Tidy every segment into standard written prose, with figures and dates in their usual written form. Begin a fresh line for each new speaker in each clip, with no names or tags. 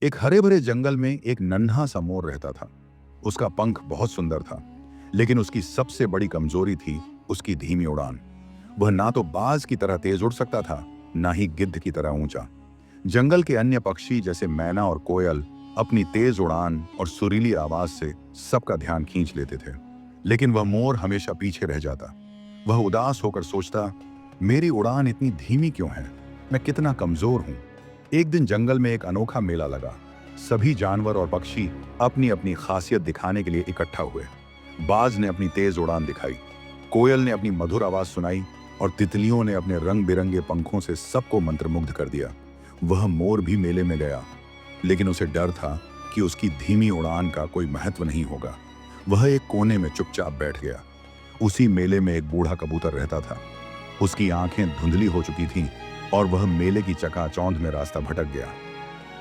एक हरे भरे जंगल में एक नन्हा सा मोर रहता था। उसका पंख बहुत सुंदर था, लेकिन उसकी सबसे बड़ी कमजोरी थी उसकी धीमी उड़ान। वह ना तो बाज की तरह तेज उड़ सकता था, ना ही गिद्ध की तरह ऊंचा। जंगल के अन्य पक्षी जैसे मैना और कोयल अपनी तेज उड़ान और सुरीली आवाज से सबका ध्यान खींच लेते थे, लेकिन वह मोर हमेशा पीछे रह जाता। वह उदास होकर सोचता, मेरी उड़ान इतनी धीमी क्यों है? मैं कितना कमजोर हूं। एक दिन जंगल में एक अनोखा मेला लगा। सभी जानवर और पक्षी अपनी अपनी खासियत दिखाने के लिए इकट्ठा हुए। बाज ने अपनी तेज उड़ान दिखाई, कोयल ने अपनी मधुर आवाज सुनाई और तितलियों ने अपने रंग बिरंगे पंखों से सबको मंत्रमुग्ध कर दिया। वह मोर भी मेले में गया, लेकिन उसे डर था कि उसकी धीमी उड़ान का कोई महत्व नहीं होगा। वह एक कोने में चुपचाप बैठ गया। उसी मेले में एक बूढ़ा कबूतर रहता था। उसकी आंखें धुंधली हो चुकी थीं और वह मेले की चकाचौंध में रास्ता भटक गया।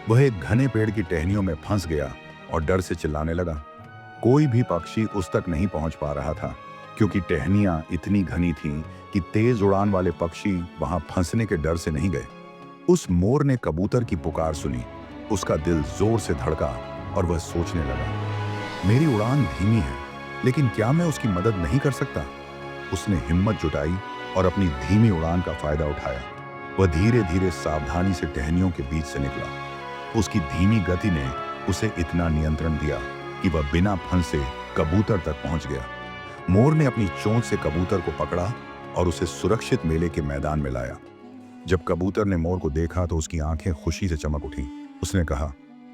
वह एक घने पेड़ की टहनियों में फंस गया और डर से चिल्लाने लगा। कोई भी पक्षी उस तक नहीं पहुंच पा रहा था, क्योंकि टहनियां इतनी घनी थीं कि तेज उड़ान वाले पक्षी वहां फंसने के डर से नहीं गए। उस मोर ने कबूतर की पुकार सुनी। उसका दिल जोर से धड़का और वह सोचने लगा, मेरी उड़ान धीमी है, लेकिन क्या मैं उसकी मदद नहीं कर सकता? उसने हिम्मत जुटाई और अपनी धीमी उड़ान का फायदा उठाया। वह धीरे धीरे सावधानी से टहनियों के बीच से निकला। उसकी धीमी गति ने उसे इतना नियंत्रण दिया कि वह बिना फंसे कबूतर तक पहुंच गया। मोर ने अपनी चोंच से कबूतर को पकड़ा और उसे सुरक्षित मेले के मैदान में लाया। जब कबूतर ने मोर को देखा तो उसकी आंखें खुशी से चमक उठी। उसने कहा,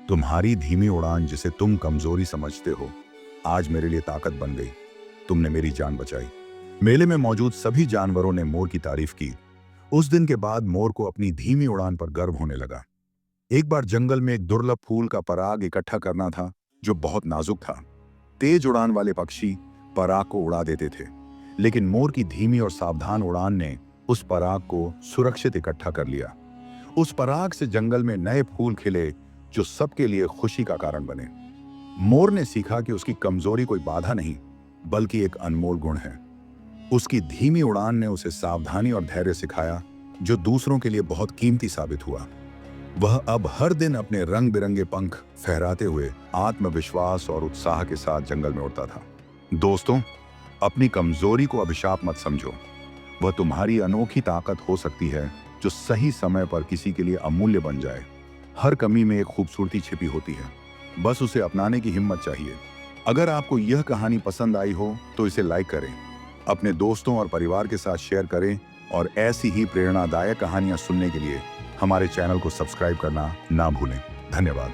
तुम्हारी धीमी उड़ान जिसे तुम कमजोरी समझते हो, आज मेरे लिए ताकत बन गई। तुमने मेरी जान बचाई। मेले में मौजूद सभी जानवरों ने मोर की तारीफ की। उस दिन के बाद मोर को अपनी धीमी उड़ान पर गर्व होने लगा। एक बार जंगल में एक दुर्लभ फूल का पराग इकट्ठा करना था, जो बहुत नाजुक था। तेज उड़ान वाले पक्षी पराग को उड़ा देते थे, लेकिन मोर की धीमी और सावधान उड़ान ने उस पराग को सुरक्षित इकट्ठा कर लिया। उस पराग से जंगल में नए फूल खिले, जो सबके लिए खुशी का कारण बने। मोर ने सीखा कि उसकी कमजोरी कोई बाधा नहीं, बल्कि एक अनमोल गुण है। उसकी धीमी उड़ान ने उसे सावधानी और धैर्य सिखाया, जो दूसरों के लिए बहुत कीमती साबित हुआ। वह अब हर दिन अपने रंग बिरंगे पंख फहराते हुए आत्मविश्वास और उत्साह के साथ जंगल में उड़ता था। दोस्तों, अपनी कमजोरी को अभिशाप मत समझो। वह तुम्हारी अनोखी ताकत हो सकती है, जो सही समय पर किसी के लिए अमूल्य बन जाए। हर कमी में एक खूबसूरती छिपी होती है, बस उसे अपनाने की हिम्मत चाहिए। अगर आपको यह कहानी पसंद आई हो तो इसे लाइक करें, अपने दोस्तों और परिवार के साथ शेयर करें और ऐसी ही प्रेरणादायक कहानियां सुनने के लिए हमारे चैनल को सब्सक्राइब करना ना भूलें। धन्यवाद।